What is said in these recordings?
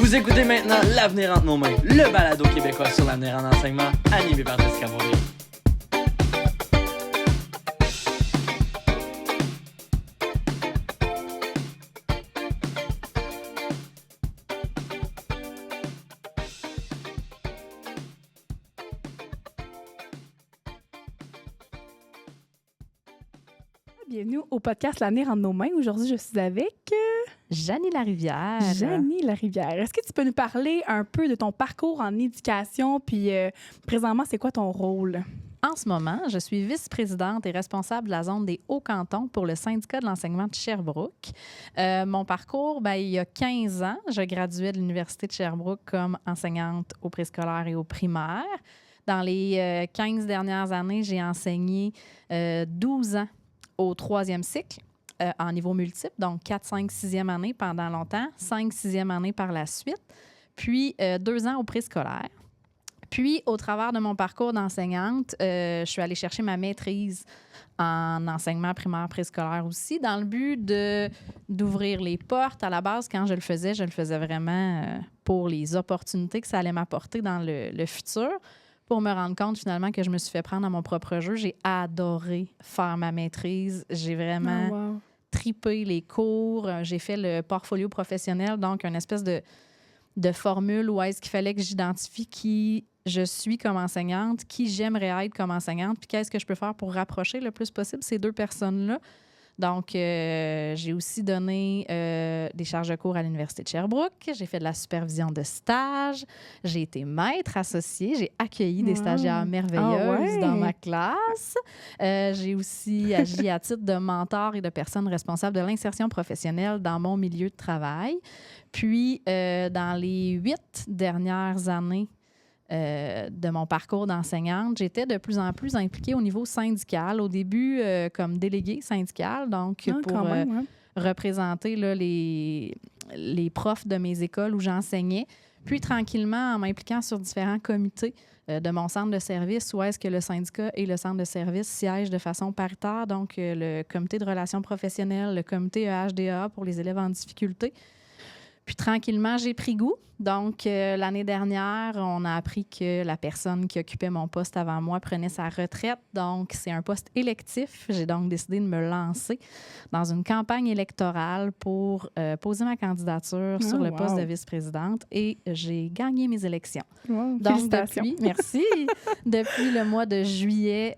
Vous écoutez maintenant L'avenir entre nos mains, le balado québécois sur l'avenir en enseignement, animé par Jessica Bourdieu. Bienvenue au podcast L'avenir entre nos mains. Aujourd'hui, je suis avec Janie Larivière. Janie Larivière. Est-ce que tu peux nous parler un peu de ton parcours en éducation, puis présentement, c'est quoi ton rôle? En ce moment, je suis vice-présidente et responsable de la zone des Hauts-Cantons pour le syndicat de l'enseignement de Sherbrooke. Mon parcours, il y a 15 ans, je graduais de l'Université de Sherbrooke comme enseignante au préscolaire et au primaire. Dans les 15 dernières années, j'ai enseigné 12 ans au 3e cycle en niveau multiple, donc 4, 5, 6e année pendant longtemps, 5, 6e année par la suite, puis 2 ans au préscolaire. Puis, au travers de mon parcours d'enseignante, je suis allée chercher ma maîtrise en enseignement primaire préscolaire aussi, dans le but d'ouvrir les portes. À la base, quand je le faisais vraiment pour les opportunités que ça allait m'apporter dans le futur. Pour me rendre compte, finalement, que je me suis fait prendre à mon propre jeu. J'ai adoré faire ma maîtrise. J'ai vraiment tripé les cours. J'ai fait le portfolio professionnel, donc une espèce de formule où est-ce qu'il fallait que j'identifie qui je suis comme enseignante, qui j'aimerais être comme enseignante, puis qu'est-ce que je peux faire pour rapprocher le plus possible ces deux personnes-là. Donc, j'ai aussi donné des charges de cours à l'Université de Sherbrooke. J'ai fait de la supervision de stage. J'ai été maître associée. J'ai accueilli des stagiaires merveilleuses dans ma classe. J'ai aussi agi à titre de mentor et de personne responsable de l'insertion professionnelle dans mon milieu de travail. Puis, dans les 8 dernières années de mon parcours d'enseignante, j'étais de plus en plus impliquée au niveau syndical. Au début, comme déléguée syndicale, donc pour représenter là, les profs de mes écoles où j'enseignais. Puis, tranquillement, en m'impliquant sur différents comités de mon centre de service, où est-ce que le syndicat et le centre de service siègent de façon paritaire, donc le comité de relations professionnelles, le comité EHDA pour les élèves en difficulté. Puis tranquillement, j'ai pris goût. Donc, l'année dernière, on a appris que la personne qui occupait mon poste avant moi prenait sa retraite. Donc, c'est un poste électif. J'ai donc décidé de me lancer dans une campagne électorale pour poser ma candidature sur le poste de vice-présidente. Et j'ai gagné mes élections. Wow, donc, merci. Depuis le mois de juillet,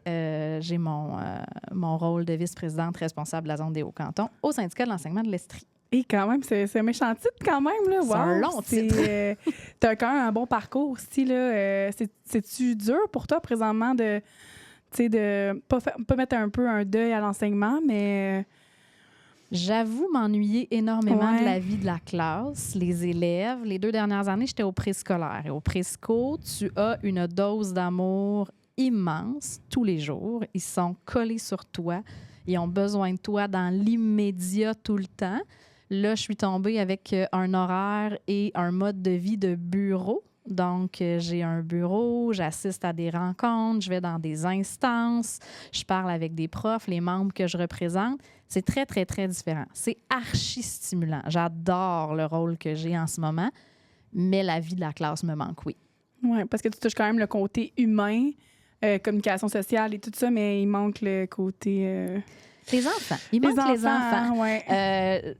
j'ai mon rôle de vice-présidente responsable de la zone des Hauts-Cantons au syndicat de l'enseignement de l'Estrie. Et quand même, c'est un méchant titre quand même. Là. C'est un long titre. T'as quand même un bon parcours aussi. Là. C'est-tu dur pour toi présentement de pas mettre un peu un deuil à l'enseignement, mais... J'avoue m'ennuyer énormément de la vie de la classe, les élèves. Les 2 dernières années, j'étais au préscolaire. Et au présco, tu as une dose d'amour immense tous les jours. Ils sont collés sur toi. Ils ont besoin de toi dans l'immédiat tout le temps. Là, je suis tombée avec un horaire et un mode de vie de bureau. Donc, j'ai un bureau, j'assiste à des rencontres, je vais dans des instances, je parle avec des profs, les membres que je représente. C'est très, très, très différent. C'est archi stimulant. J'adore le rôle que j'ai en ce moment, mais la vie de la classe me manque, oui. Oui, parce que tu touches quand même le côté humain, communication sociale et tout ça, mais il manque le côté... Les enfants. Il manque les enfants. Ouais.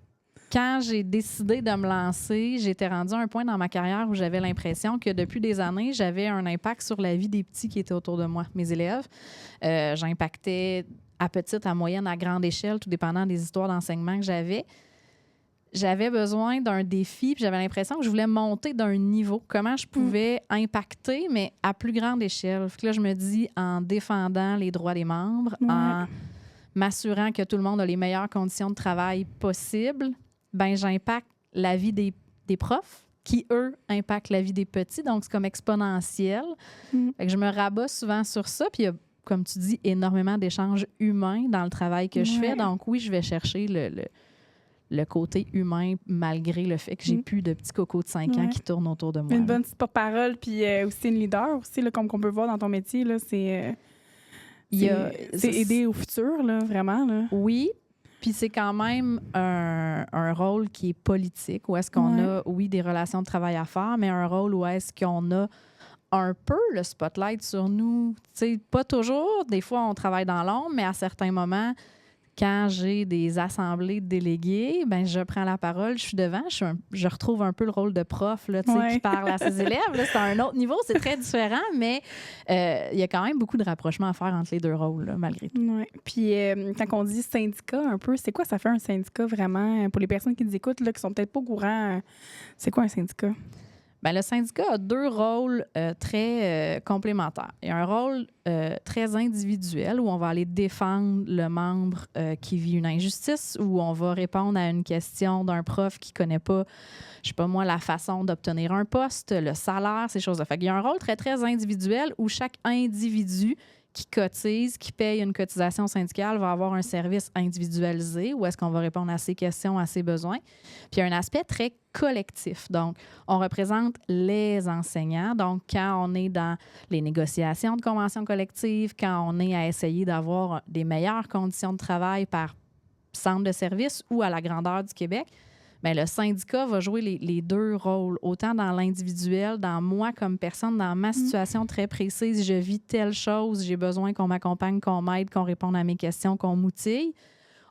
Quand j'ai décidé de me lancer, j'étais rendue à un point dans ma carrière où j'avais l'impression que depuis des années, j'avais un impact sur la vie des petits qui étaient autour de moi, mes élèves. J'impactais à petite, à moyenne, à grande échelle, tout dépendant des histoires d'enseignement que j'avais. J'avais besoin d'un défi, puis j'avais l'impression que je voulais monter d'un niveau. Comment je pouvais impacter, mais à plus grande échelle. Fait que là, je me dis, en défendant les droits des membres, en m'assurant que tout le monde a les meilleures conditions de travail possibles, j'impacte la vie des profs qui, eux, impactent la vie des petits. Donc, c'est comme exponentiel. Fait que je me rabats souvent sur ça. Puis, il y a, comme tu dis, énormément d'échanges humains dans le travail que je fais. Donc, oui, je vais chercher le côté humain malgré le fait que j'ai plus de petits cocos de 5 ans qui tournent autour de moi. Une bonne petite porte-parole, puis aussi une leader, aussi, là, comme qu'on peut voir dans ton métier, là, c'est aider au futur, là, vraiment. Là. Oui. Puis c'est quand même un rôle qui est politique, où est-ce qu'on a, oui, des relations de travail à faire, mais un rôle où est-ce qu'on a un peu le spotlight sur nous. Tu sais, pas toujours. Des fois, on travaille dans l'ombre, mais à certains moments, quand j'ai des assemblées de délégués, ben je prends la parole, je suis devant, je retrouve un peu le rôle de prof là, tu sais, qui parle à ses élèves. Là, c'est à un autre niveau, c'est très différent, mais il y a quand même beaucoup de rapprochements à faire entre les deux rôles, là, malgré tout. Oui. Puis quand on dit syndicat, un peu, c'est quoi ça fait un syndicat vraiment? Pour les personnes qui nous écoutent, là, qui sont peut-être pas au courant, c'est quoi un syndicat? Bien, le syndicat a deux rôles très complémentaires. Il y a un rôle très individuel où on va aller défendre le membre qui vit une injustice, où on va répondre à une question d'un prof qui ne connaît pas, je sais pas moi, la façon d'obtenir un poste, le salaire, ces choses-là. Fait qu'il y a un rôle très, très individuel où chaque individu qui cotise, qui paye une cotisation syndicale, va avoir un service individualisé où est-ce qu'on va répondre à ses questions, à ses besoins. Puis il y a un aspect très collectif. Donc, on représente les enseignants. Donc, quand on est dans les négociations de conventions collectives, quand on est à essayer d'avoir des meilleures conditions de travail par centre de service ou à la grandeur du Québec, bien, le syndicat va jouer les deux rôles, autant dans l'individuel, dans moi comme personne, dans ma situation très précise, je vis telle chose, j'ai besoin qu'on m'accompagne, qu'on m'aide, qu'on réponde à mes questions, qu'on m'outille,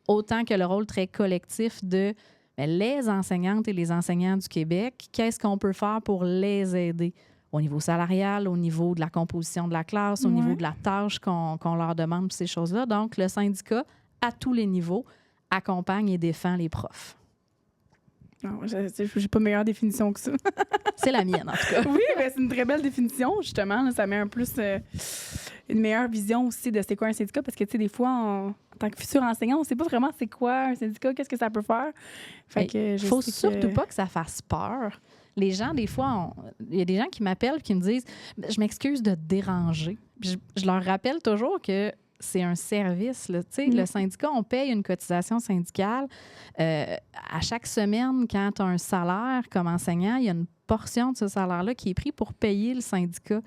autant que le rôle très collectif de bien, les enseignantes et les enseignants du Québec, qu'est-ce qu'on peut faire pour les aider au niveau salarial, au niveau de la composition de la classe, au niveau de la tâche qu'on leur demande, ces choses-là. Donc, le syndicat, à tous les niveaux, accompagne et défend les profs. Non, j'ai pas meilleure définition que ça. C'est la mienne, en tout cas. Oui, mais c'est une très belle définition, justement. Là, ça met un plus une meilleure vision aussi de c'est quoi un syndicat, parce que, tu sais, des fois, en tant que futur enseignant, on sait pas vraiment c'est quoi un syndicat, qu'est-ce que ça peut faire. Fait que je faut sais surtout pas que ça fasse peur. Les gens, des fois, il y a des gens qui m'appellent et qui me disent « Je m'excuse de te déranger. » Je leur rappelle toujours que c'est un service. Là. Le syndicat, on paye une cotisation syndicale. À chaque semaine, quand tu as un salaire comme enseignant, il y a une portion de ce salaire-là qui est pris pour payer le syndicat.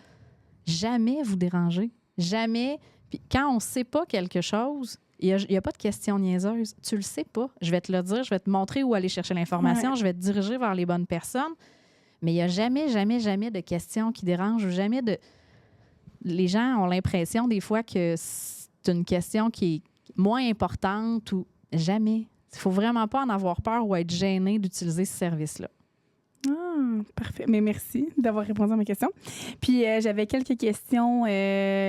Jamais vous dérangez. Jamais. Puis quand on ne sait pas quelque chose, il n'y a pas de question niaiseuse. Tu le sais pas. Je vais te le dire, je vais te montrer où aller chercher l'information, je vais te diriger vers les bonnes personnes. Mais il n'y a jamais, jamais, jamais de questions qui dérangent ou jamais de... Les gens ont l'impression des fois que c'est une question qui est moins importante ou jamais. Il ne faut vraiment pas en avoir peur ou être gêné d'utiliser ce service-là. Ah, parfait. Mais merci d'avoir répondu à mes questions. Puis j'avais quelques questions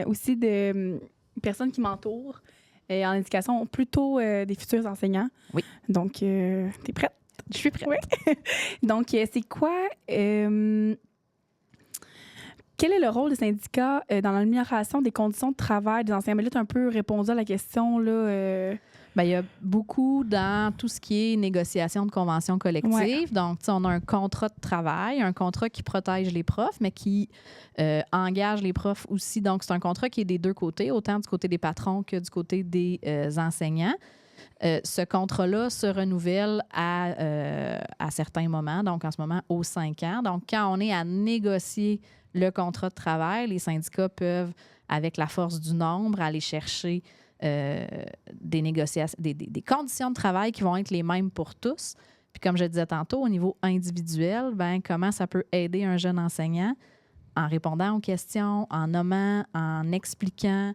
aussi de personnes qui m'entourent en éducation, plutôt des futurs enseignants. Oui. Donc, t'es prête? Je suis prête. Oui. Donc, c'est quoi... quel est le rôle des syndicats dans l'amélioration des conditions de travail des enseignants? Mais là, tu as un peu répondu à la question. Là, Bien, il y a beaucoup dans tout ce qui est négociation de conventions collectives. Ouais. Donc, on a un contrat de travail, un contrat qui protège les profs, mais qui engage les profs aussi. Donc, c'est un contrat qui est des deux côtés, autant du côté des patrons que du côté des enseignants. Ce contrat-là se renouvelle à certains moments, donc en ce moment, aux 5 ans. Donc, quand on est à négocier le contrat de travail, les syndicats peuvent, avec la force du nombre, aller chercher des négociations, des conditions de travail qui vont être les mêmes pour tous. Puis comme je disais tantôt, au niveau individuel, ben, comment ça peut aider un jeune enseignant en répondant aux questions, en nommant, en expliquant,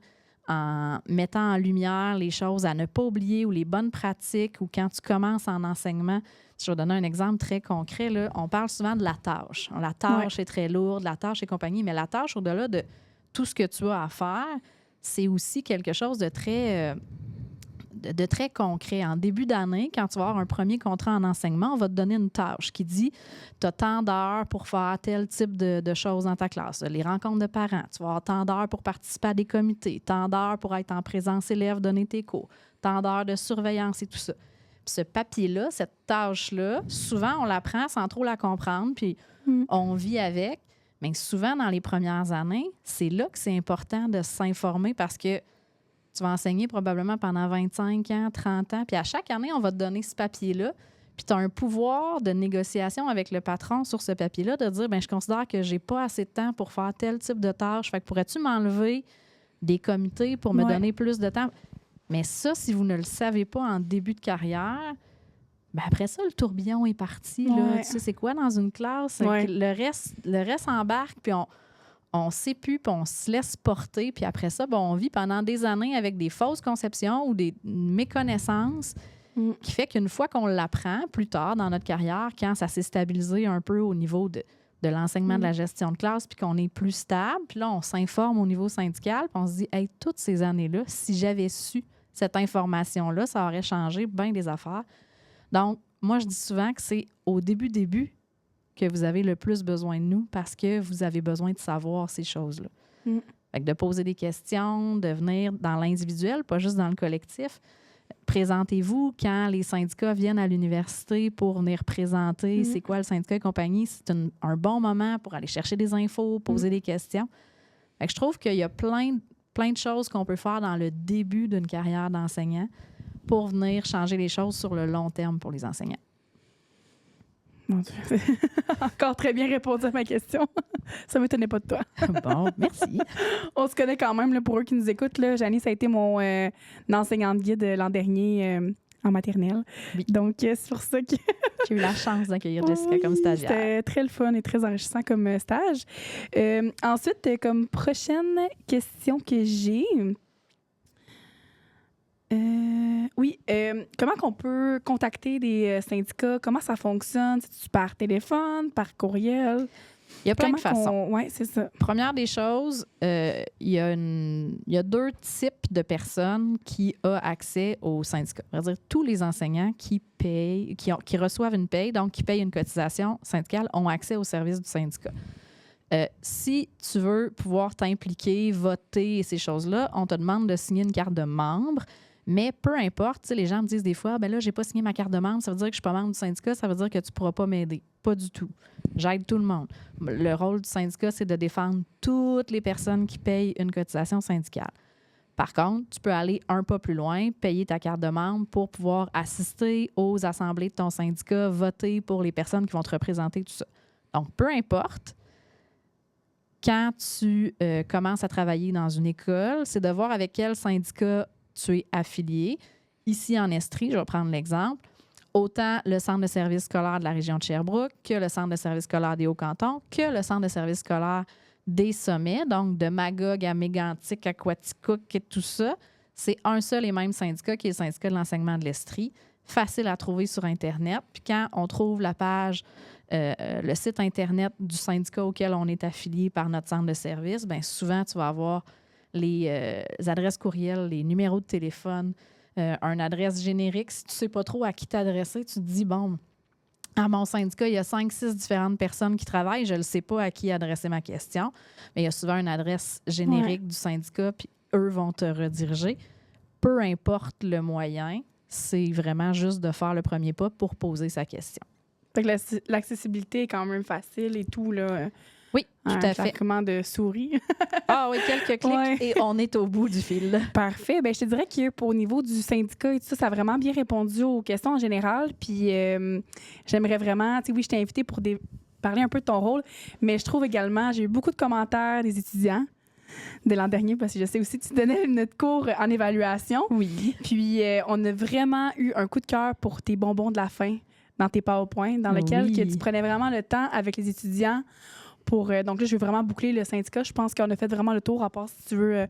en mettant en lumière les choses à ne pas oublier ou les bonnes pratiques ou quand tu commences en enseignement. Je vais donner un exemple très concret. Là. On parle souvent de la tâche. La tâche est très lourde, la tâche et compagnie, mais la tâche, au-delà de tout ce que tu as à faire, c'est aussi quelque chose de très concret. En début d'année, quand tu vas avoir un premier contrat en enseignement, on va te donner une tâche qui dit tu as tant d'heures pour faire tel type de choses dans ta classe. Les rencontres de parents, tu vas avoir tant d'heures pour participer à des comités, tant d'heures pour être en présence élève, donner tes cours, tant d'heures de surveillance et tout ça. Puis ce papier-là, cette tâche-là, souvent, on la prend sans trop la comprendre, puis on vit avec. Mais souvent, dans les premières années, c'est là que c'est important de s'informer parce que tu vas enseigner probablement pendant 25 ans, 30 ans. Puis à chaque année, on va te donner ce papier-là. Puis tu as un pouvoir de négociation avec le patron sur ce papier-là de dire, bien, je considère que j'ai pas assez de temps pour faire tel type de tâche. Fait que pourrais-tu m'enlever des comités pour me donner plus de temps? Mais ça, si vous ne le savez pas en début de carrière, ben après ça, le tourbillon est parti. Là. Ouais. Tu sais, c'est quoi dans une classe? Ouais. Le reste embarque, puis on sait plus, puis on se laisse porter. Puis après ça, ben, on vit pendant des années avec des fausses conceptions ou des méconnaissances qui fait qu'une fois qu'on l'apprend plus tard dans notre carrière, quand ça s'est stabilisé un peu au niveau de l'enseignement de la gestion de classe, puis qu'on est plus stable, puis là, on s'informe au niveau syndical, puis on se dit, hey, toutes ces années-là, si j'avais su cette information-là, ça aurait changé bien des affaires. Donc, moi, je dis souvent que c'est au début que vous avez le plus besoin de nous parce que vous avez besoin de savoir ces choses-là. Fait que de poser des questions, de venir dans l'individuel, pas juste dans le collectif. Présentez-vous quand les syndicats viennent à l'université pour venir présenter c'est quoi le syndicat et compagnie. C'est un bon moment pour aller chercher des infos, poser des questions. Fait que je trouve qu'il y a plein de choses qu'on peut faire dans le début d'une carrière d'enseignant pour venir changer les choses sur le long terme pour les enseignants. Mon Dieu. Encore très bien répondu à ma question. Ça ne m'étonnait pas de toi. Bon, merci. On se connaît quand même, là, pour eux qui nous écoutent. Là. Janie, ça a été mon enseignante guide l'an dernier en maternelle. Oui. Donc, c'est pour ça que... J'ai eu la chance d'accueillir Jessica comme stagiaire. C'était très le fun et très enrichissant comme stage. Ensuite, comme prochaine question que j'ai... comment qu'on peut contacter des syndicats? Comment ça fonctionne? C'est-tu par téléphone, par courriel? Il y a plein de façons. Oui, c'est ça. Première des choses, il y a 2 types de personnes qui ont accès au syndicat. C'est-à-dire tous les enseignants qui payent, qui reçoivent une paye, donc qui payent une cotisation syndicale, ont accès au service du syndicat. Si tu veux pouvoir t'impliquer, voter et ces choses-là, on te demande de signer une carte de membre. Mais peu importe, tu sais, les gens me disent des fois, ben là, j'ai pas signé ma carte de membre, ça veut dire que je suis pas membre du syndicat, ça veut dire que tu pourras pas m'aider. Pas du tout. J'aide tout le monde. Le rôle du syndicat, c'est de défendre toutes les personnes qui payent une cotisation syndicale. Par contre, tu peux aller un pas plus loin, payer ta carte de membre pour pouvoir assister aux assemblées de ton syndicat, voter pour les personnes qui vont te représenter, tout ça. Donc, peu importe, quand tu commences à travailler dans une école, c'est de voir avec quel syndicat tu es affilié. Ici, en Estrie, je vais prendre l'exemple, autant le centre de services scolaires de la région de Sherbrooke que le centre de services scolaires des Hauts-Cantons, que le centre de services scolaires des Sommets, donc de Magog à Mégantic, à Quaticook et tout ça. C'est un seul et même syndicat qui est le syndicat de l'enseignement de l'Estrie. Facile à trouver sur Internet. Puis quand on trouve la page, le site Internet du syndicat auquel on est affilié par notre centre de services, bien souvent, tu vas avoir les adresses courriels, les numéros de téléphone, une adresse générique. Si tu ne sais pas trop à qui t'adresser, tu te dis, bon, à mon syndicat, il y a 5-6 différentes personnes qui travaillent. Je ne sais pas à qui adresser ma question, mais il y a souvent une adresse générique du syndicat, puis eux vont te rediriger. Peu importe le moyen, c'est vraiment juste de faire le premier pas pour poser sa question. Fait que l'accessibilité est quand même facile et tout, là. Oui, tout à fait. Claquement de souris. Ah oui, quelques clics et on est au bout du fil. Parfait. Bien, je te dirais que au niveau du syndicat et tout ça, ça a vraiment bien répondu aux questions en général. Puis j'aimerais vraiment, tu sais, oui, je t'ai invité pour parler un peu de ton rôle, mais je trouve également, j'ai eu beaucoup de commentaires des étudiants de l'an dernier, parce que je sais aussi que tu donnais notre cours en évaluation. Oui. Puis on a vraiment eu un coup de cœur pour tes bonbons de la fin dans tes PowerPoint, dans lequel que tu prenais vraiment le temps avec les étudiants pour... donc là, je vais vraiment boucler le syndicat. Je pense qu'on a fait vraiment le tour, à part si tu veux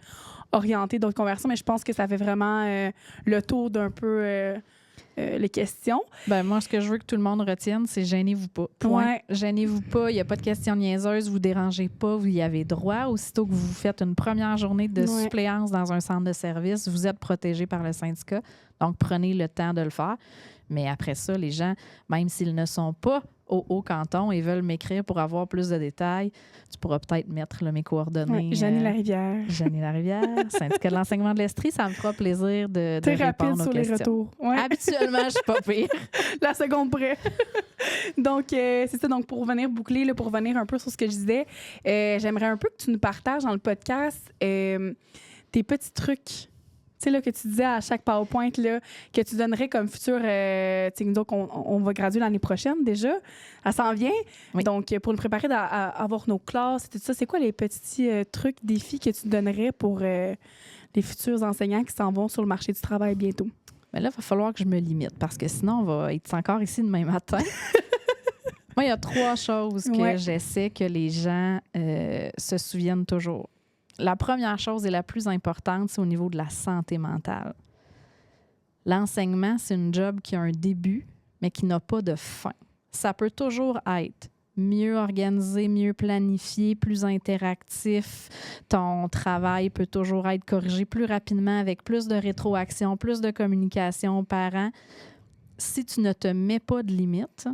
orienter d'autres conversations, mais je pense que ça fait vraiment le tour d'un peu les questions. Ben moi, ce que je veux que tout le monde retienne, c'est gênez-vous pas. Point. Ouais. Gênez-vous pas. Il n'y a pas de questions niaiseuses. Vous dérangez pas. Vous y avez droit. Aussitôt que vous faites une première journée de suppléance dans un centre de service, vous êtes protégé par le syndicat. Donc, prenez le temps de le faire. Mais après ça, les gens, même s'ils ne sont pas au Haut-Canton et veulent m'écrire pour avoir plus de détails, tu pourras peut-être mettre mes coordonnées. Janie Larivière. Janie Larivière, syndicat de l'enseignement de l'Estrie. Ça me fera plaisir de répondre aux questions. les retours. Ouais. Habituellement, je ne suis pas pire. La seconde près. Donc, c'est ça. Donc, pour venir boucler, là, pour revenir un peu sur ce que je disais, j'aimerais un peu que tu nous partages dans le podcast tes petits trucs. Tu sais, là, que tu disais à chaque PowerPoint, là, que tu donnerais comme futur... tu sais, nous autres, on va graduer l'année prochaine déjà. Elle s'en vient. Oui. Donc, pour nous préparer à avoir nos classes et tout ça, c'est quoi les petits trucs, défis que tu donnerais pour les les futurs enseignants qui s'en vont sur le marché du travail bientôt? Mais là, il va falloir que je me limite parce que sinon, on va être encore ici demain matin. Moi, il y a 3 choses que j'essaie que les gens se souviennent toujours. La première chose et la plus importante, c'est au niveau de la santé mentale. L'enseignement, c'est une job qui a un début, mais qui n'a pas de fin. Ça peut toujours être mieux organisé, mieux planifié, plus interactif. Ton travail peut toujours être corrigé plus rapidement avec plus de rétroaction, plus de communication aux parents. Si tu ne te mets pas de limites,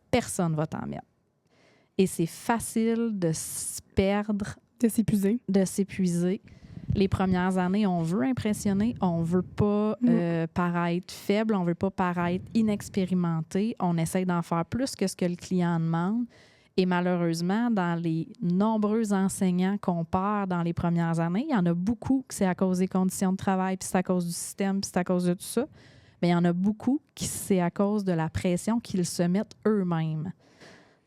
personne ne va t'en mettre. Et c'est facile de se perdre, de s'épuiser. Les premières années, on veut impressionner, on ne veut pas paraître faible, on ne veut pas paraître inexpérimenté. On essaie d'en faire plus que ce que le client demande. Et malheureusement, dans les nombreux enseignants qu'on perd dans les premières années, il y en a beaucoup que c'est à cause des conditions de travail, puis c'est à cause du système, puis c'est à cause de tout ça. Mais il y en a beaucoup qui c'est à cause de la pression qu'ils se mettent eux-mêmes.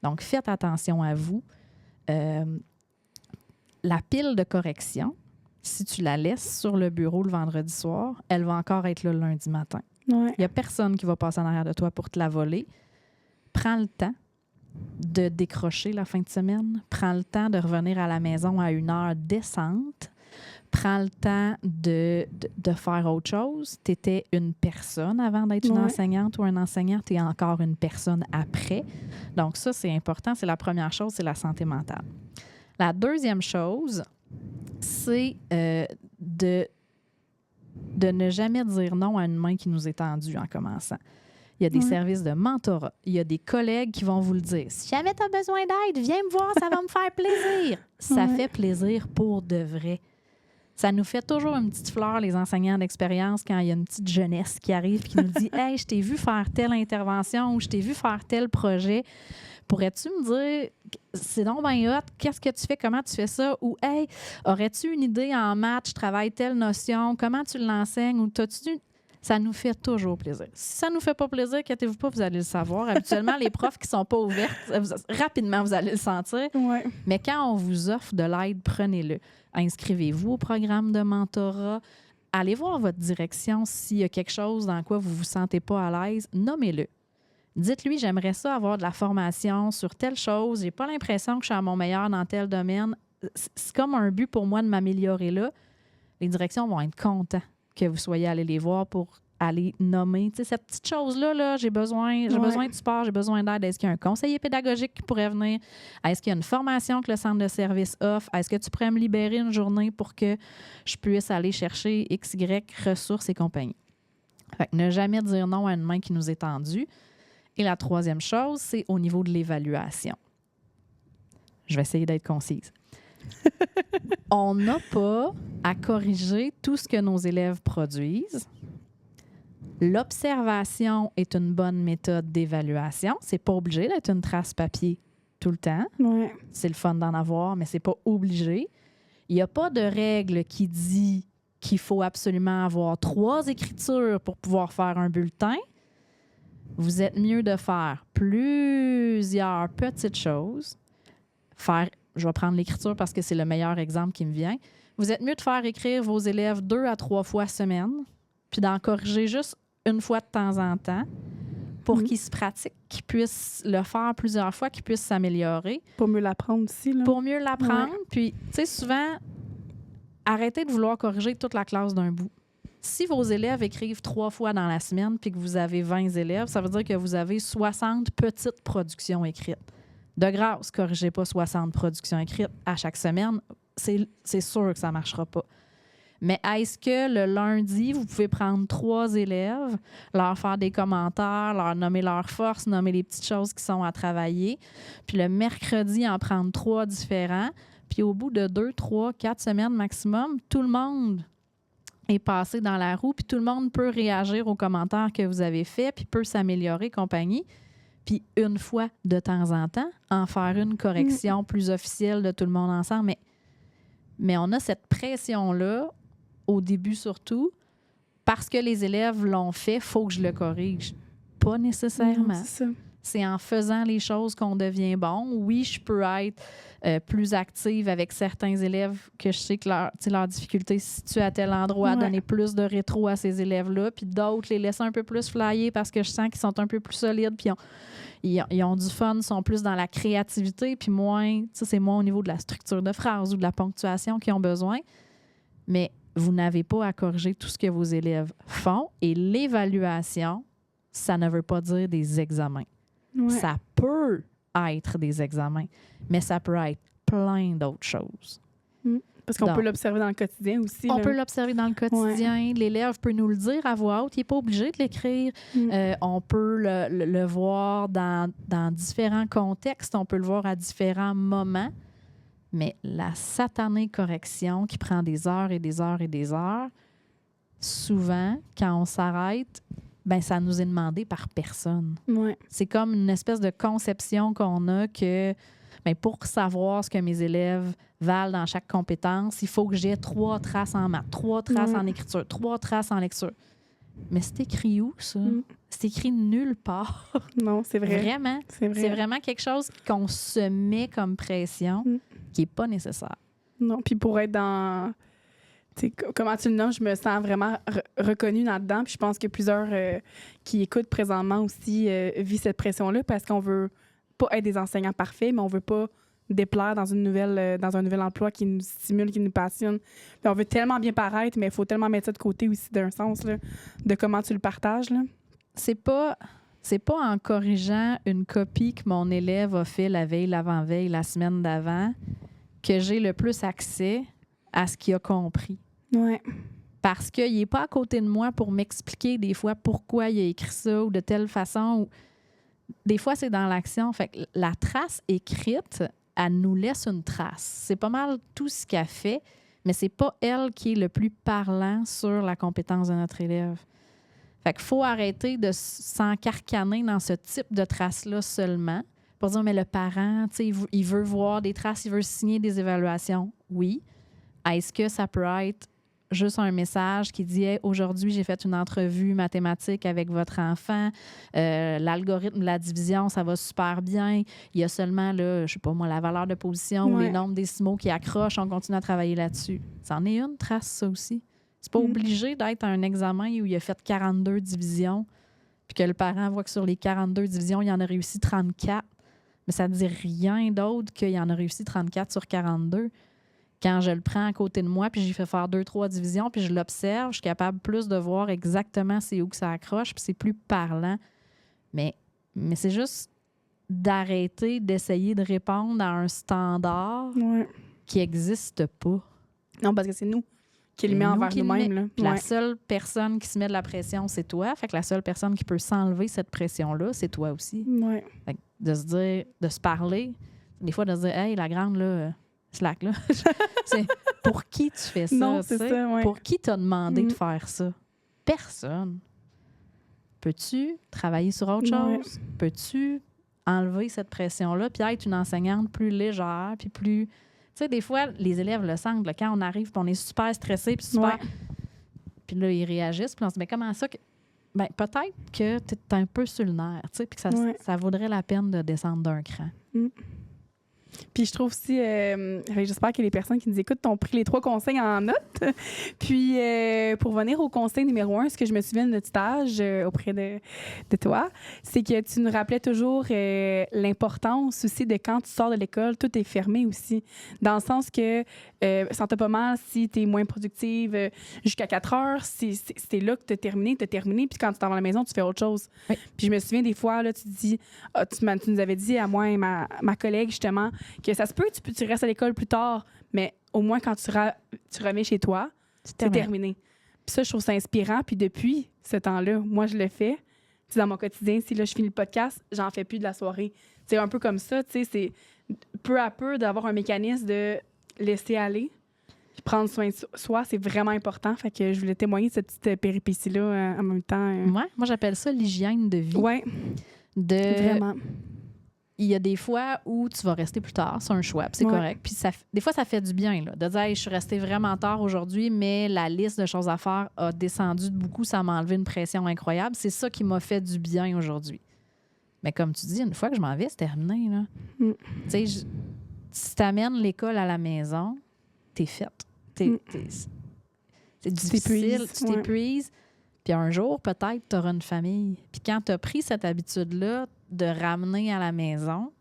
Donc, faites attention à vous. La pile de correction, si tu la laisses sur le bureau le vendredi soir, elle va encore être là le lundi matin. Ouais. Il n'y a personne qui va passer en arrière de toi pour te la voler. Prends le temps de décrocher la fin de semaine. Prends le temps de revenir à la maison à une heure décente. Prends le temps de faire autre chose. Tu étais une personne avant d'être une enseignante ou un enseignant. Tu es encore une personne après. Donc ça, c'est important. C'est la première chose, c'est la santé mentale. La deuxième chose, c'est de ne jamais dire non à une main qui nous est tendue en commençant. Il y a des services de mentorat. Il y a des collègues qui vont vous le dire. Si jamais tu as besoin d'aide, viens me voir, ça va me faire plaisir. Ça fait plaisir pour de vrai. Ça nous fait toujours une petite fleur, les enseignants d'expérience, quand il y a une petite jeunesse qui arrive et qui nous dit « Hey, je t'ai vu faire telle intervention ou je t'ai vu faire tel projet. Pourrais-tu me dire, c'est donc bien hot, qu'est-ce que tu fais, comment tu fais ça? Ou « Hey, aurais-tu une idée en maths, je travaille telle notion, comment tu l'enseignes? » Ou « T'as-tu... » Ça nous fait toujours plaisir. Si ça ne nous fait pas plaisir, inquiétez-vous pas, vous allez le savoir. Habituellement, les profs qui ne sont pas ouverts, rapidement, vous allez le sentir. Ouais. Mais quand on vous offre de l'aide, prenez-le. Inscrivez-vous au programme de mentorat. Allez voir votre direction s'il y a quelque chose dans quoi vous ne vous sentez pas à l'aise. Nommez-le. Dites-lui, j'aimerais ça avoir de la formation sur telle chose. J'ai pas l'impression que je suis à mon meilleur dans tel domaine. C'est comme un but pour moi de m'améliorer là. Les directions vont être contents que vous soyez allés les voir pour aller nommer. Tu sais, cette petite chose-là, là, j'ai besoin de support, j'ai besoin d'aide. Est-ce qu'il y a un conseiller pédagogique qui pourrait venir? Est-ce qu'il y a une formation que le centre de service offre? Est-ce que tu pourrais me libérer une journée pour que je puisse aller chercher XY ressources et compagnie? Fait que ne jamais dire non à une main qui nous est tendue. Et la troisième chose, c'est au niveau de l'évaluation. Je vais essayer d'être concise. On n'a pas à corriger tout ce que nos élèves produisent. L'observation est une bonne méthode d'évaluation. C'est pas obligé d'être une trace papier tout le temps. Ouais. C'est le fun d'en avoir, mais c'est pas obligé. Il n'y a pas de règle qui dit qu'il faut absolument avoir 3 écritures pour pouvoir faire un bulletin. Vous êtes mieux de faire plusieurs petites choses. Je vais prendre l'écriture parce que c'est le meilleur exemple qui me vient. Vous êtes mieux de faire écrire vos élèves 2 à 3 fois semaine, puis d'en corriger juste une fois de temps en temps pour qu'ils se pratiquent, qu'ils puissent le faire plusieurs fois, qu'ils puissent s'améliorer. Pour mieux l'apprendre aussi. Là. Pour mieux l'apprendre. Puis, tu sais, souvent, arrêtez de vouloir corriger toute la classe d'un bout. Si vos élèves écrivent 3 fois dans la semaine puis que vous avez 20 élèves, ça veut dire que vous avez 60 petites productions écrites. De grâce, corrigez pas 60 productions écrites à chaque semaine. C'est sûr que ça ne marchera pas. Mais est-ce que le lundi, vous pouvez prendre 3 élèves, leur faire des commentaires, leur nommer leurs forces, nommer les petites choses qui sont à travailler, puis le mercredi, en prendre 3 différents, puis au bout de 2, 3, 4 semaines maximum, tout le monde est passé dans la roue, puis tout le monde peut réagir aux commentaires que vous avez faits, puis peut s'améliorer, compagnie. Puis une fois de temps en temps, en faire une correction plus officielle de tout le monde ensemble. Mais on a cette pression-là, au début surtout, parce que les élèves l'ont fait, il faut que je le corrige. Pas nécessairement. Non, c'est ça. c'est en faisant les choses qu'on devient bon. Oui, je peux être plus active avec certains élèves que je sais que leur difficulté se situe à tel endroit, à donner plus de rétro à ces élèves-là, puis d'autres les laisser un peu plus flyer parce que je sens qu'ils sont un peu plus solides, puis ils ont du fun, sont plus dans la créativité, puis moins, c'est moins au niveau de la structure de phrase ou de la ponctuation qu'ils ont besoin. Mais vous n'avez pas à corriger tout ce que vos élèves font. Et l'évaluation, ça ne veut pas dire des examens. Ouais. Ça peut être des examens, mais ça peut être plein d'autres choses. Parce qu'on Donc, peut l'observer dans le quotidien aussi. On là. peut l'observer dans le quotidien. L'élève peut nous le dire à voix haute. Il n'est pas obligé de l'écrire. On peut le voir dans différents contextes. On peut le voir à différents moments. Mais la satanée correction qui prend des heures et des heures et des heures, souvent, quand on s'arrête, ben ça nous est demandé par personne. Ouais. C'est comme une espèce de conception qu'on a que ben, pour savoir ce que mes élèves valent dans chaque compétence, il faut que j'ai 3 traces en maths, 3 traces en écriture, 3 traces en lecture. Mais c'est écrit où, ça? C'est écrit nulle part. Non, c'est vrai. Vraiment. C'est vrai. C'est vraiment quelque chose qu'on se met comme pression qui n'est pas nécessaire. Non, puis pour être dans... Comment tu le nommes, je me sens vraiment reconnue là-dedans. Puis je pense que plusieurs qui écoutent présentement aussi vivent cette pression-là parce qu'on veut pas être des enseignants parfaits, mais on veut pas déplaire dans un nouvel emploi qui nous stimule, qui nous passionne. Puis on veut tellement bien paraître, mais il faut tellement mettre ça de côté aussi d'un sens, là, de comment tu le partages. Là. C'est pas en corrigeant une copie que mon élève a fait la veille, l'avant-veille, la semaine d'avant que j'ai le plus accès à ce qu'il a compris. Ouais. Parce qu'il n'est pas à côté de moi pour m'expliquer des fois pourquoi il a écrit ça ou de telle façon. Des fois, c'est dans l'action. Fait que la trace écrite, elle nous laisse une trace. C'est pas mal tout ce qu'elle fait, mais c'est pas elle qui est le plus parlant sur la compétence de notre élève. Fait qu'il faut arrêter de s'encarcaner dans ce type de trace-là seulement pour dire, mais le parent, tu sais, il veut voir des traces, il veut signer des évaluations. Oui. Est-ce que ça peut être juste un message qui dit hey, « Aujourd'hui, j'ai fait une entrevue mathématique avec votre enfant. L'algorithme de la division, ça va super bien. Il y a seulement, là, je sais pas moi, la valeur de position ou les nombres décimaux qui accrochent. On continue à travailler là-dessus. » C'en est une trace, ça aussi. C'est pas obligé d'être un examen où il a fait 42 divisions puis que le parent voit que sur les 42 divisions, il en a réussi 34. Mais ça ne dit rien d'autre qu'il en a réussi 34 sur 42. Quand je le prends à côté de moi, puis j'y fais faire 2-3 divisions, puis je l'observe, je suis capable plus de voir exactement c'est où que ça accroche, puis c'est plus parlant. Mais c'est juste d'arrêter d'essayer de répondre à un standard qui n'existe pas. Non, parce que c'est nous qui le met envers nous-mêmes. Là. La seule personne qui se met de la pression, c'est toi. Fait que la seule personne qui peut s'enlever cette pression-là, c'est toi aussi. Ouais. Fait que de se dire, de se parler, des fois de se dire « Hey, la grande, là... » Slack, là. C'est pour qui tu fais ça? Non, c'est ça, ouais. Pour qui t'as demandé de faire ça? Personne. Peux-tu travailler sur autre chose? Peux-tu enlever cette pression-là puis être une enseignante plus légère puis plus... Tu sais, des fois, les élèves le sentent. Là, quand on arrive puis on est super stressé puis super... Puis là, ils réagissent puis on se dit « Mais comment ça? » Ben, peut-être que tu es un peu sur le nerf, tu sais, puis que ça vaudrait la peine de descendre d'un cran. Puis je trouve aussi, j'espère que les personnes qui nous écoutent ont pris les 3 conseils en note. Puis pour venir au conseil numéro 1, ce que je me souviens de notre stage auprès de toi, c'est que tu nous rappelais toujours l'importance aussi de quand tu sors de l'école, tout est fermé aussi. Dans le sens que sens-toi pas mal si tu es moins productive jusqu'à 4 heures, c'est là que tu as terminé. Puis quand tu t'en vas à la maison, tu fais autre chose. Oui. Puis je me souviens des fois, là, tu dis, tu nous avais dit à moi et ma collègue justement, que ça se peut, tu restes à l'école plus tard, mais au moins quand tu reviens chez toi, c'est terminé. Puis ça, je trouve ça inspirant. Puis depuis ce temps-là, moi, je le fais. Puis dans mon quotidien, si là, je finis le podcast, j'en fais plus de la soirée. C'est un peu comme ça, tu sais, c'est peu à peu d'avoir un mécanisme de laisser aller. Puis prendre soin de soi, c'est vraiment important. Fait que je voulais témoigner de cette petite péripétie-là en même temps. Ouais, moi, j'appelle ça l'hygiène de vie. Oui, vraiment. Il y a des fois où tu vas rester plus tard, c'est un choix, puis c'est correct. Puis des fois, ça fait du bien là, de dire hey, je suis restée vraiment tard aujourd'hui, mais la liste de choses à faire a descendu de beaucoup, ça m'a enlevé une pression incroyable. C'est ça qui m'a fait du bien aujourd'hui. Mais comme tu dis, une fois que je m'en vais, c'est terminé. Là. Mm. Tu sais, si tu amènes l'école à la maison, t'es faite. C'est difficile, tu t'épuises. Puis un jour, peut-être, tu auras une famille. Puis quand tu as pris cette habitude-là de ramener à la maison,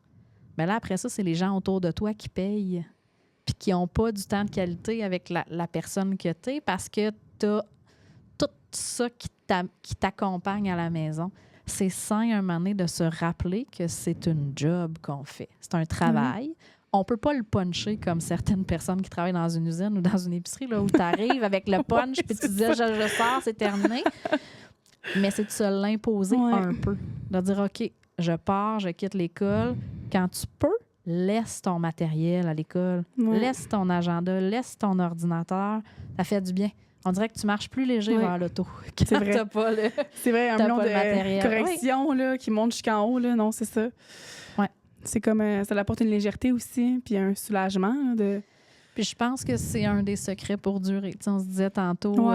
bien là, après ça, c'est les gens autour de toi qui payent. Puis qui n'ont pas du temps de qualité avec la personne que tu es parce que tu as tout ça qui t'accompagne à la maison. C'est sain, un moment donné, de se rappeler que c'est une job qu'on fait. C'est un travail. On peut pas le puncher comme certaines personnes qui travaillent dans une usine ou dans une épicerie, là, où tu arrives avec le punch puis tu dis je sors, c'est terminé. Mais c'est de se l'imposer un peu. De dire OK, je pars, je quitte l'école. Quand tu peux, laisse ton matériel à l'école. Laisse ton agenda, laisse ton ordinateur. Ça fait du bien. On dirait que tu marches plus léger vers l'auto. C'est vrai. C'est vrai, un million de matériel. corrections là, qui monte jusqu'en haut. Là. Non, c'est ça. Ouais. C'est comme ça apporte une légèreté aussi, puis un soulagement. Là, de... Puis je pense que c'est un des secrets pour durer. Tu sais, on se disait tantôt,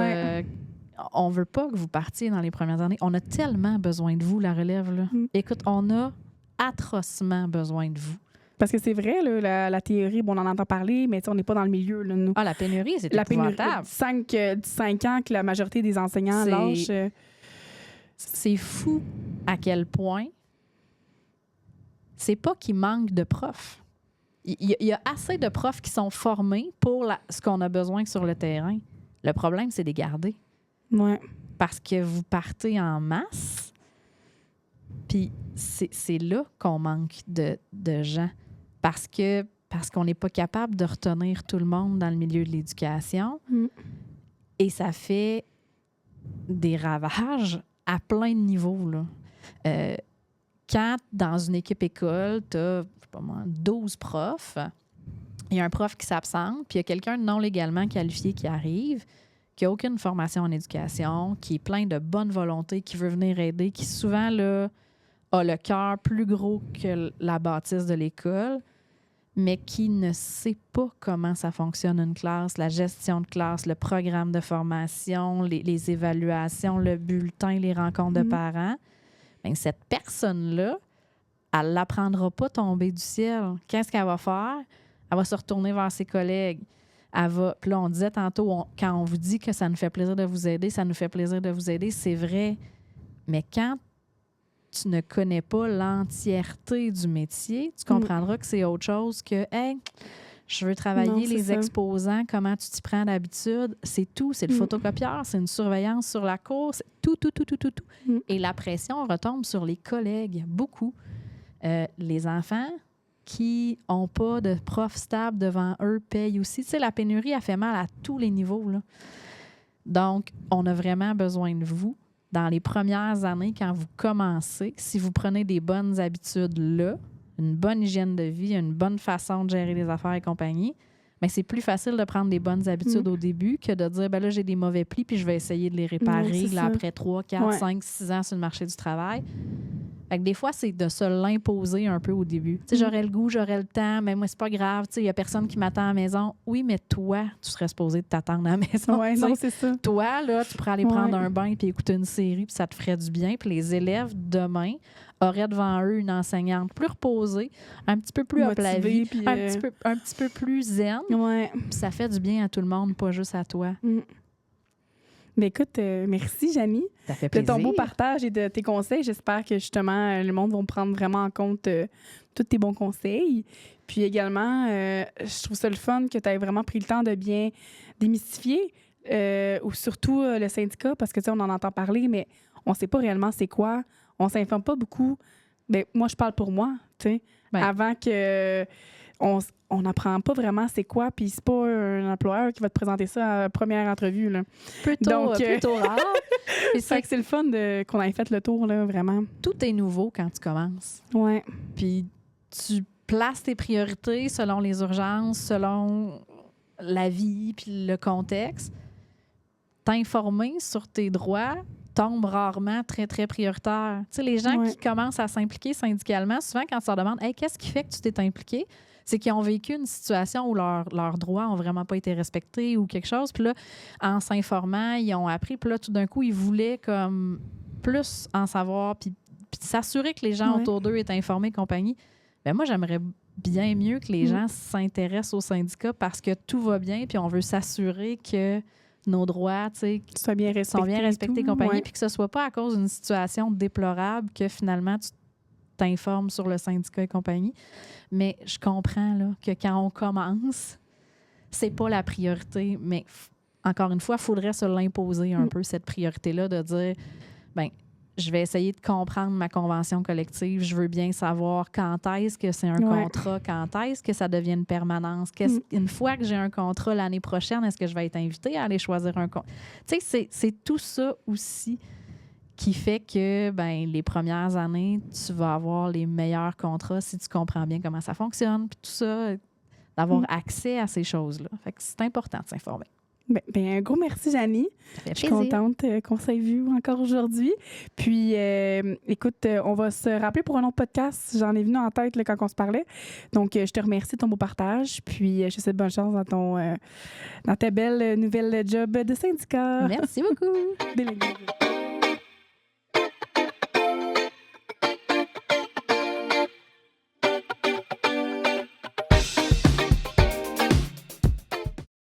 on veut pas que vous partiez dans les premières années. On a tellement besoin de vous, la relève. Là. Écoute, on a atrocement besoin de vous. Parce que c'est vrai, là, la théorie, bon, on en entend parler, mais on n'est pas dans le milieu. Là, nous. Ah, la pénurie, c'est épouvantable. La pénurie, 5 ans que la majorité des enseignants lâchent. C'est fou à quel point c'est pas qu'il manque de profs. Il y a assez de profs qui sont formés pour ce qu'on a besoin sur le terrain. Le problème, c'est de les garder. Ouais. Parce que vous partez en masse, puis c'est là qu'on manque de gens. Parce qu'on n'est pas capable de retenir tout le monde dans le milieu de l'éducation. Et ça fait des ravages à plein de niveaux. Là. Quand, dans une équipe école, tu as, 12 profs, il y a un prof qui s'absente, puis il y a quelqu'un de non légalement qualifié qui arrive, qui n'a aucune formation en éducation, qui est plein de bonne volonté, qui veut venir aider, qui souvent là, a le cœur plus gros que la bâtisse de l'école, mais qui ne sait pas comment ça fonctionne une classe, la gestion de classe, le programme de formation, les évaluations, le bulletin, les rencontres de parents. Bien, cette personne-là, elle ne l'apprendra pas tomber du ciel. Qu'est-ce qu'elle va faire? Elle va se retourner vers ses collègues. Puis là, on disait tantôt, quand on vous dit que ça nous fait plaisir de vous aider, ça nous fait plaisir de vous aider, c'est vrai. Mais quand tu ne connais pas l'entièreté du métier, tu comprendras que c'est autre chose que « Hey, je veux travailler les exposants, comment tu t'y prends d'habitude. » C'est tout. C'est le photocopieur, c'est une surveillance sur la cour, c'est tout. Et la pression retombe sur les collègues, beaucoup. Les enfants qui n'ont pas de prof stable devant eux payent aussi. Tu sais, la pénurie a fait mal à tous les niveaux, là. Donc, on a vraiment besoin de vous. Dans les premières années, quand vous commencez, si vous prenez des bonnes habitudes là, une bonne hygiène de vie, une bonne façon de gérer les affaires et compagnie, bien, c'est plus facile de prendre des bonnes habitudes au début que de dire, ben là, j'ai des mauvais plis puis je vais essayer de les réparer après 3, 4, 5, 6 ans sur le marché du travail. Fait que des fois, c'est de se l'imposer un peu au début. Tu sais, j'aurais le goût, j'aurais le temps, mais moi, c'est pas grave. Tu sais, il y a personne qui m'attend à la maison. Oui, mais toi, tu serais supposé de t'attendre à la maison. Oui, non, c'est ça. Toi, là, tu pourrais aller prendre un bain puis écouter une série puis ça te ferait du bien. Puis les élèves, demain, auraient devant eux une enseignante plus reposée, un petit peu plus up la vie, puis, un petit peu plus zen. Ouais. Puis ça fait du bien à tout le monde, pas juste à toi. Mais écoute, merci, Janie, ça fait de plaisir. ton beau partage et de tes conseils. J'espère que, justement, le monde va prendre vraiment en compte tous tes bons conseils. Puis également, je trouve ça le fun que tu aies vraiment pris le temps de bien démystifier, ou surtout le syndicat, parce que, tu sais, on en entend parler, mais on ne sait pas réellement c'est quoi. On ne s'informe pas beaucoup. Bien, moi, je parle pour moi, tu sais. Ouais. Avant que... On n'apprend pas vraiment c'est quoi, puis c'est pas un employeur qui va te présenter ça à la première entrevue. Là. Plutôt rare. Puis c'est vrai que c'est le fun qu'on ait fait le tour, là, vraiment. Tout est nouveau quand tu commences. Ouais. Puis tu places tes priorités selon les urgences, selon la vie, puis le contexte. T'informer sur tes droits tombe rarement très, très prioritaire. Tu sais, les gens qui commencent à s'impliquer syndicalement, souvent, quand tu leur demandes « Hey, qu'est-ce qui fait que tu t'es impliqué? » C'est qu'ils ont vécu une situation où leurs droits n'ont vraiment pas été respectés ou quelque chose. Puis là, en s'informant, ils ont appris. Puis là, tout d'un coup, ils voulaient comme plus en savoir puis puis de s'assurer que les gens Ouais. autour d'eux est informés et compagnie. Ben moi, j'aimerais bien mieux que les gens s'intéressent au syndicat parce que tout va bien, puis on veut s'assurer que nos droits, tu sais, Tu sois bien respecté. sont bien respectés et et tout. compagnie, Ouais. puis que ce soit pas à cause d'une situation déplorable que finalement tu t'informes sur le syndicat et compagnie. Mais je comprends là, que quand on commence, c'est pas la priorité, mais encore une fois, il faudrait se l'imposer un peu, cette priorité-là, de dire, ben je vais essayer de comprendre ma convention collective. Je veux bien savoir quand est-ce que c'est un Ouais. contrat, quand est-ce que ça devient une permanence. Une fois que j'ai un contrat l'année prochaine, est-ce que je vais être invitée à aller choisir un contrat? Tu sais, c'est tout ça aussi qui fait que ben, les premières années, tu vas avoir les meilleurs contrats si tu comprends bien comment ça fonctionne, puis tout ça, d'avoir accès à ces choses-là. Fait que c'est important de s'informer. Ben, un gros merci, Janie. Ça fait Je suis plaisir. contente qu'on s'ait vu encore aujourd'hui. Puis, écoute, on va se rappeler pour un autre podcast. J'en ai venu en tête là, quand on se parlait. Donc, je te remercie de ton beau partage. Puis, je te souhaite bonne chance dans ta belle nouvelle job de syndicat. Merci beaucoup. Délégué.